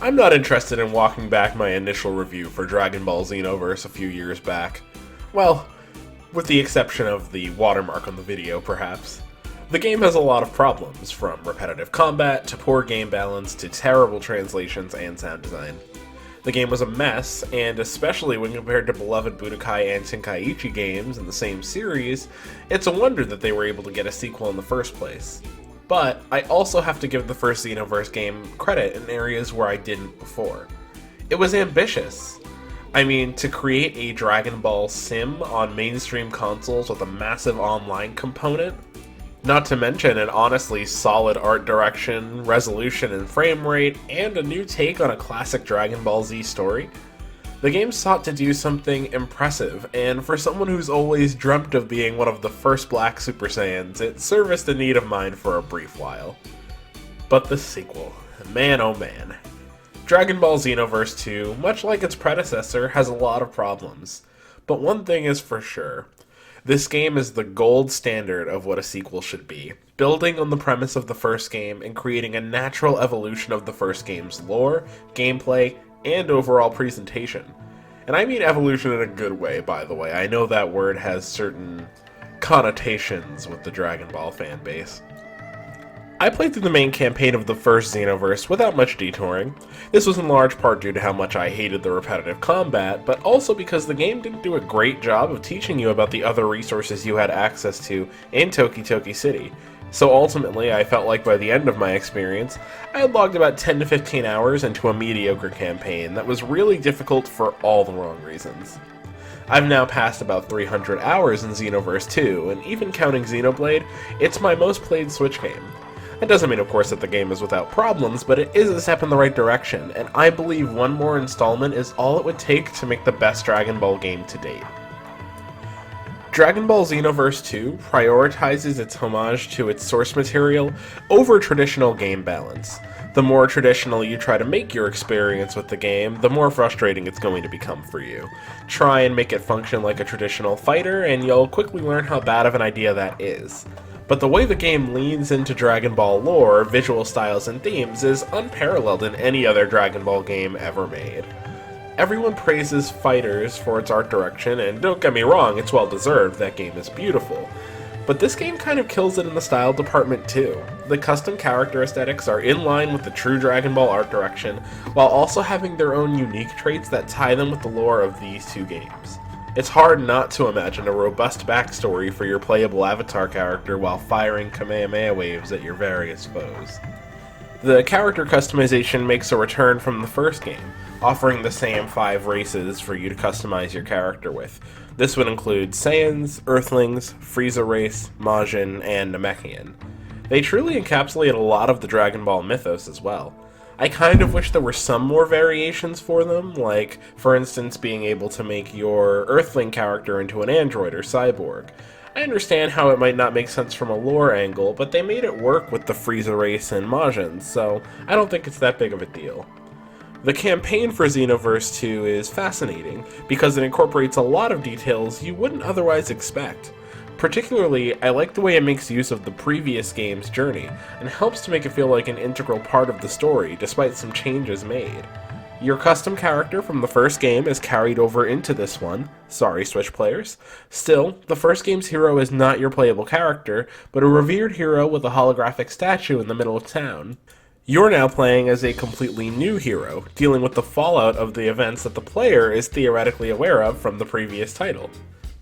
I'm not interested in walking back my initial review for Dragon Ball Xenoverse a few years back. Well, with the exception of the watermark on the video, perhaps. The game has a lot of problems, from repetitive combat to poor game balance to terrible translations and sound design. The game was a mess, and especially when compared to beloved Budokai and Tenkaichi games in the same series, it's a wonder that they were able to get a sequel in the first place. But I also have to give the first Xenoverse game credit in areas where I didn't before. It was ambitious. I mean, to create a Dragon Ball sim on mainstream consoles with a massive online component, not to mention an honestly solid art direction, resolution and frame rate, and a new take on a classic Dragon Ball Z story, the game sought to do something impressive, and for someone who's always dreamt of being one of the first Black Super Saiyans, it serviced a need of mine for a brief while. But the sequel, man oh man. Dragon Ball Xenoverse 2, much like its predecessor, has a lot of problems. But one thing is for sure. This game is the gold standard of what a sequel should be, building on the premise of the first game and creating a natural evolution of the first game's lore, gameplay, and overall presentation. And I mean evolution in a good way, by the way. I know that word has certain connotations with the Dragon Ball fan base. I played through the main campaign of the first Xenoverse without much detouring. This was in large part due to how much I hated the repetitive combat, but also because the game didn't do a great job of teaching you about the other resources you had access to in Toki Toki City. So ultimately, I felt like by the end of my experience, I had logged about 10 to 15 hours into a mediocre campaign that was really difficult for all the wrong reasons. I've now passed about 300 hours in Xenoverse 2, and even counting Xenoblade, it's my most played Switch game. That doesn't mean, of course, that the game is without problems, but it is a step in the right direction, and I believe one more installment is all it would take to make the best Dragon Ball game to date. Dragon Ball Xenoverse 2 prioritizes its homage to its source material over traditional game balance. The more traditional you try to make your experience with the game, the more frustrating it's going to become for you. Try and make it function like a traditional fighter, and you'll quickly learn how bad of an idea that is. But the way the game leans into Dragon Ball lore, visual styles, and themes is unparalleled in any other Dragon Ball game ever made. Everyone praises Fighters for its art direction, and don't get me wrong, it's well deserved, that game is beautiful. But this game kind of kills it in the style department too. The custom character aesthetics are in line with the true Dragon Ball art direction, while also having their own unique traits that tie them with the lore of these two games. It's hard not to imagine a robust backstory for your playable avatar character while firing Kamehameha waves at your various foes. The character customization makes a return from the first game, offering the same 5 races for you to customize your character with. This would include Saiyans, Earthlings, Frieza race, Majin, and Namekian. They truly encapsulate a lot of the Dragon Ball mythos as well. I kind of wish there were some more variations for them, like, for instance, being able to make your Earthling character into an android or cyborg. I understand how it might not make sense from a lore angle, but they made it work with the Frieza race and Majin, so I don't think it's that big of a deal. The campaign for Xenoverse 2 is fascinating, because it incorporates a lot of details you wouldn't otherwise expect. Particularly, I like the way it makes use of the previous game's journey, and helps to make it feel like an integral part of the story, despite some changes made. Your custom character from the first game is carried over into this one. Sorry, Switch players. Still, the first game's hero is not your playable character, but a revered hero with a holographic statue in the middle of town. You're now playing as a completely new hero, dealing with the fallout of the events that the player is theoretically aware of from the previous title.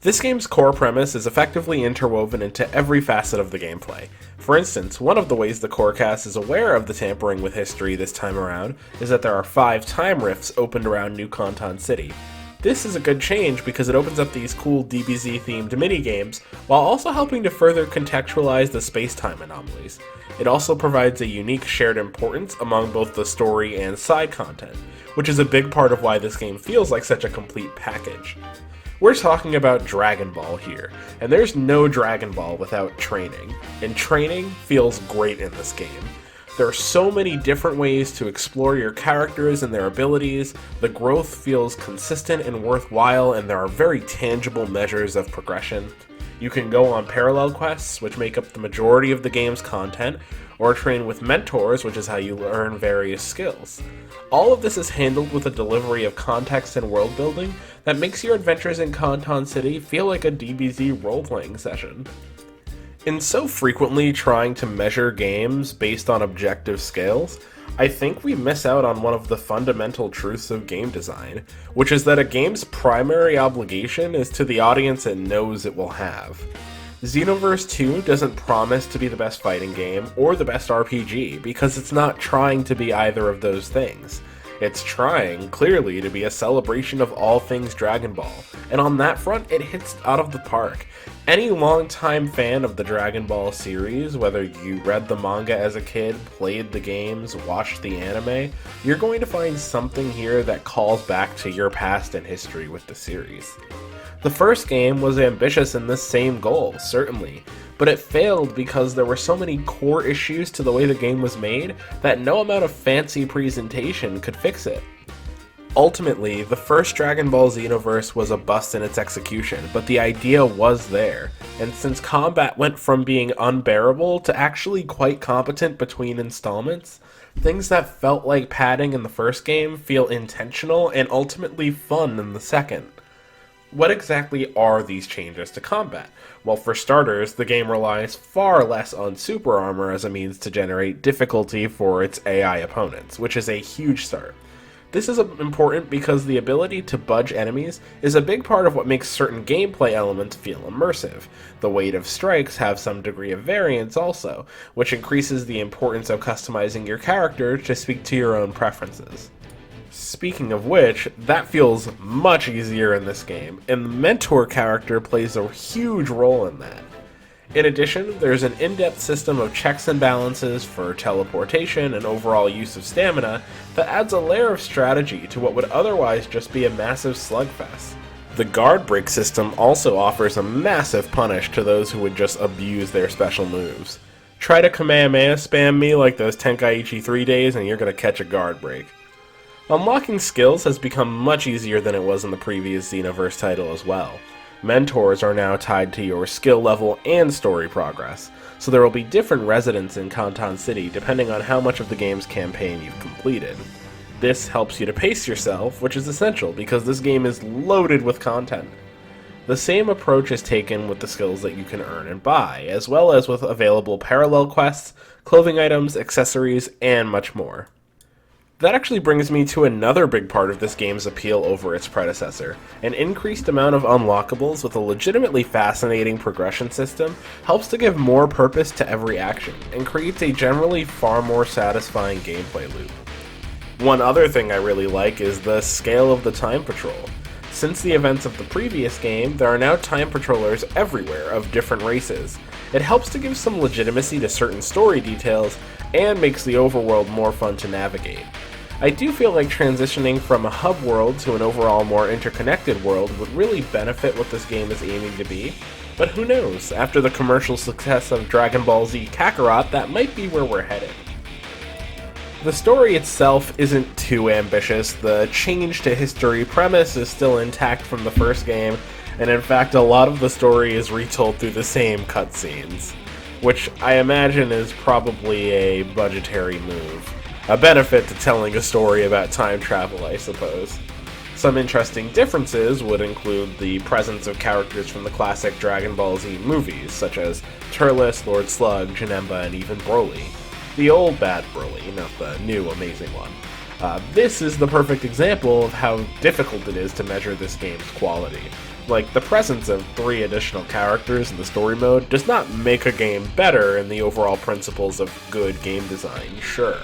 This game's core premise is effectively interwoven into every facet of the gameplay. For instance, one of the ways the core cast is aware of the tampering with history this time around is that there are 5 time rifts opened around New Kantan City. This is a good change because it opens up these cool DBZ-themed minigames while also helping to further contextualize the space-time anomalies. It also provides a unique shared importance among both the story and side content, which is a big part of why this game feels like such a complete package. We're talking about Dragon Ball here, and there's no Dragon Ball without training, and training feels great in this game. There are so many different ways to explore your characters and their abilities, the growth feels consistent and worthwhile, and there are very tangible measures of progression. You can go on parallel quests, which make up the majority of the game's content, or train with mentors, which is how you learn various skills. All of this is handled with a delivery of context and world building that makes your adventures in Canton City feel like a DBZ role-playing session. In so frequently trying to measure games based on objective scales, I think we miss out on one of the fundamental truths of game design, which is that a game's primary obligation is to the audience it knows it will have. Xenoverse 2 doesn't promise to be the best fighting game or the best RPG because it's not trying to be either of those things. It's trying, clearly, to be a celebration of all things Dragon Ball, and on that front, it hits out of the park. Any longtime fan of the Dragon Ball series, whether you read the manga as a kid, played the games, watched the anime, you're going to find something here that calls back to your past and history with the series. The first game was ambitious in this same goal, certainly, but it failed because there were so many core issues to the way the game was made that no amount of fancy presentation could fix it. Ultimately, the first Dragon Ball Xenoverse was a bust in its execution, but the idea was there, and since combat went from being unbearable to actually quite competent between installments, things that felt like padding in the first game feel intentional and ultimately fun in the second. What exactly are these changes to combat? Well, for starters, the game relies far less on super armor as a means to generate difficulty for its AI opponents, which is a huge start. This is important because the ability to budge enemies is a big part of what makes certain gameplay elements feel immersive. The weight of strikes have some degree of variance also, which increases the importance of customizing your character to speak to your own preferences. Speaking of which, that feels much easier in this game, and the mentor character plays a huge role in that. In addition, there's an in-depth system of checks and balances for teleportation and overall use of stamina that adds a layer of strategy to what would otherwise just be a massive slugfest. The guard break system also offers a massive punish to those who would just abuse their special moves. Try to Kamehameha spam me like those Tenkaichi 3 days and you're gonna catch a guard break. Unlocking skills has become much easier than it was in the previous Xenoverse title as well. Mentors are now tied to your skill level and story progress, so there will be different residents in Canton City depending on how much of the game's campaign you've completed. This helps you to pace yourself, which is essential because this game is loaded with content. The same approach is taken with the skills that you can earn and buy, as well as with available parallel quests, clothing items, accessories, and much more. That actually brings me to another big part of this game's appeal over its predecessor. An increased amount of unlockables with a legitimately fascinating progression system helps to give more purpose to every action, and creates a generally far more satisfying gameplay loop. One other thing I really like is the scale of the time patrol. Since the events of the previous game, there are now time patrollers everywhere of different races. It helps to give some legitimacy to certain story details, and makes the overworld more fun to navigate. I do feel like transitioning from a hub world to an overall more interconnected world would really benefit what this game is aiming to be, but who knows, after the commercial success of Dragon Ball Z Kakarot, that might be where we're headed. The story itself isn't too ambitious. The change to history premise is still intact from the first game, and in fact a lot of the story is retold through the same cutscenes, which I imagine is probably a budgetary move. A benefit to telling a story about time travel, I suppose. Some interesting differences would include the presence of characters from the classic Dragon Ball Z movies, such as Turles, Lord Slug, Janemba, and even Broly. The old bad Broly, not the new amazing one. This is the perfect example of how difficult it is to measure this game's quality. Like, the presence of 3 additional characters in the story mode does not make a game better in the overall principles of good game design, sure.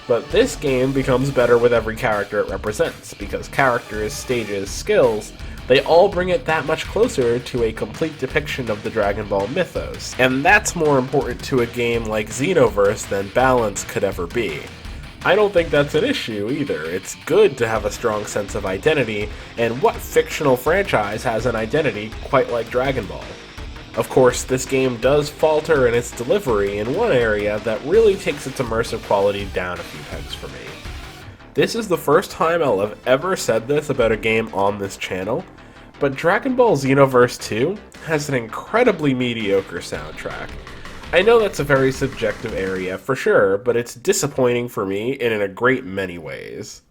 But this game becomes better with every character it represents, because characters, stages, skills, they all bring it that much closer to a complete depiction of the Dragon Ball mythos. And that's more important to a game like Xenoverse than balance could ever be. I don't think that's an issue either. It's good to have a strong sense of identity, and what fictional franchise has an identity quite like Dragon Ball? Of course, this game does falter in its delivery in one area that really takes its immersive quality down a few pegs for me. This is the first time I'll have ever said this about a game on this channel, but Dragon Ball Xenoverse 2 has an incredibly mediocre soundtrack. I know that's a very subjective area for sure, but it's disappointing for me and in a great many ways.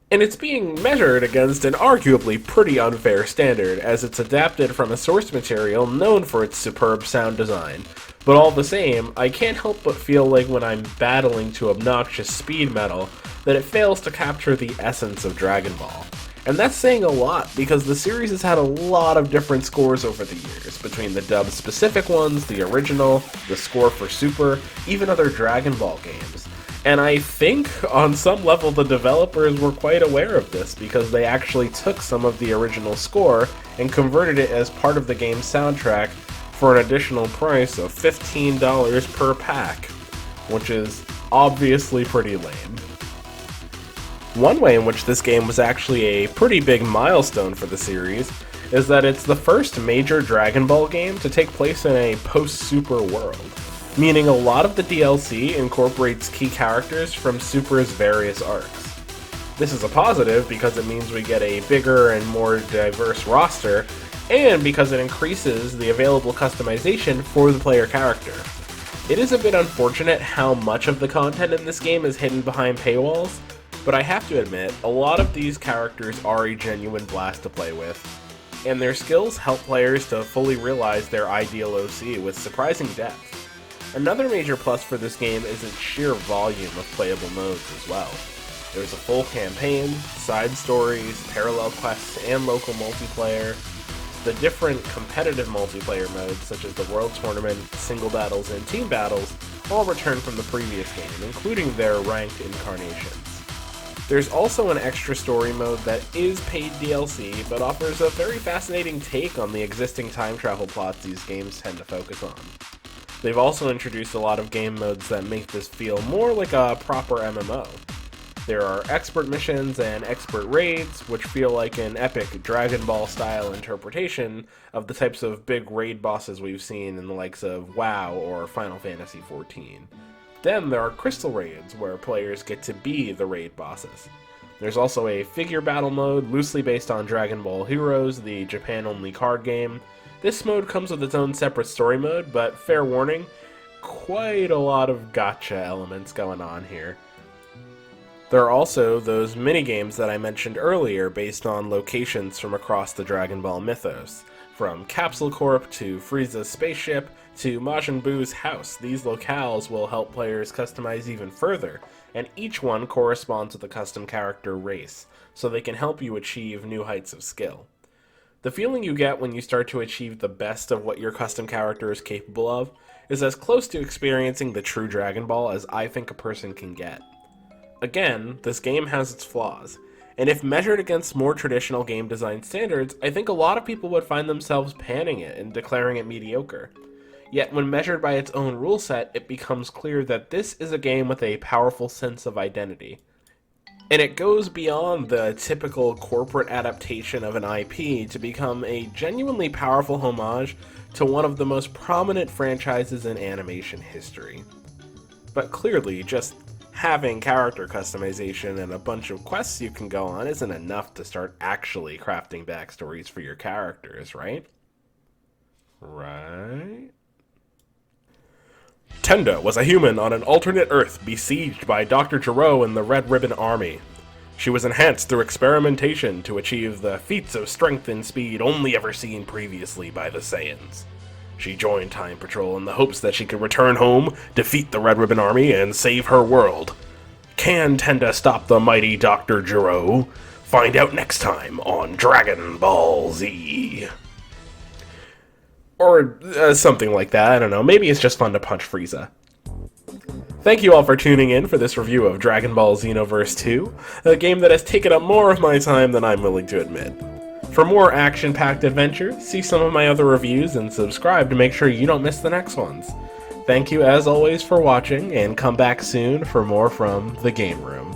And it's being measured against an arguably pretty unfair standard, as it's adapted from a source material known for its superb sound design. But all the same, I can't help but feel like when I'm battling to obnoxious speed metal, that it fails to capture the essence of Dragon Ball. And that's saying a lot, because the series has had a lot of different scores over the years, between the dub-specific ones, the original, the score for Super, even other Dragon Ball games. And I think, on some level, the developers were quite aware of this, because they actually took some of the original score and converted it as part of the game's soundtrack for an additional price of $15 per pack, which is obviously pretty lame. One way in which this game was actually a pretty big milestone for the series is that it's the first major Dragon Ball game to take place in a post-Super world, meaning a lot of the DLC incorporates key characters from Super's various arcs. This is a positive because it means we get a bigger and more diverse roster, and because it increases the available customization for the player character. It is a bit unfortunate how much of the content in this game is hidden behind paywalls, but I have to admit, a lot of these characters are a genuine blast to play with, and their skills help players to fully realize their ideal OC with surprising depth. Another major plus for this game is its sheer volume of playable modes as well. There's a full campaign, side stories, parallel quests, and local multiplayer. The different competitive multiplayer modes, such as the World Tournament, single battles, and team battles, all return from the previous game, including their ranked incarnations. There's also an extra story mode that is paid DLC, but offers a very fascinating take on the existing time travel plots these games tend to focus on. They've also introduced a lot of game modes that make this feel more like a proper MMO. There are expert missions and expert raids, which feel like an epic Dragon Ball style interpretation of the types of big raid bosses we've seen in the likes of WoW or Final Fantasy XIV. Then there are crystal raids, where players get to be the raid bosses. There's also a figure battle mode, loosely based on Dragon Ball Heroes, the Japan-only card game. This mode comes with its own separate story mode, but fair warning, quite a lot of gacha elements going on here. There are also those minigames that I mentioned earlier based on locations from across the Dragon Ball mythos. From Capsule Corp to Frieza's spaceship to Majin Buu's house, these locales will help players customize even further, and each one corresponds with a custom character race, so they can help you achieve new heights of skill. The feeling you get when you start to achieve the best of what your custom character is capable of is as close to experiencing the true Dragon Ball as I think a person can get. Again, this game has its flaws, and if measured against more traditional game design standards, I think a lot of people would find themselves panning it and declaring it mediocre. Yet when measured by its own rule set, it becomes clear that this is a game with a powerful sense of identity. And it goes beyond the typical corporate adaptation of an IP to become a genuinely powerful homage to one of the most prominent franchises in animation history. But clearly, just having character customization and a bunch of quests you can go on isn't enough to start actually crafting backstories for your characters, right? Right? Tenda was a human on an alternate Earth besieged by Dr. Gero and the Red Ribbon Army. She was enhanced through experimentation to achieve the feats of strength and speed only ever seen previously by the Saiyans. She joined Time Patrol in the hopes that she could return home, defeat the Red Ribbon Army, and save her world. Can Tenda stop the mighty Dr. Gero? Find out next time on Dragon Ball Z. Or something like that, I don't know. Maybe it's just fun to punch Frieza. Thank you all for tuning in for this review of Dragon Ball Xenoverse 2, a game that has taken up more of my time than I'm willing to admit. For more action-packed adventure, see some of my other reviews and subscribe to make sure you don't miss the next ones. Thank you as always for watching, and come back soon for more from the Game Room.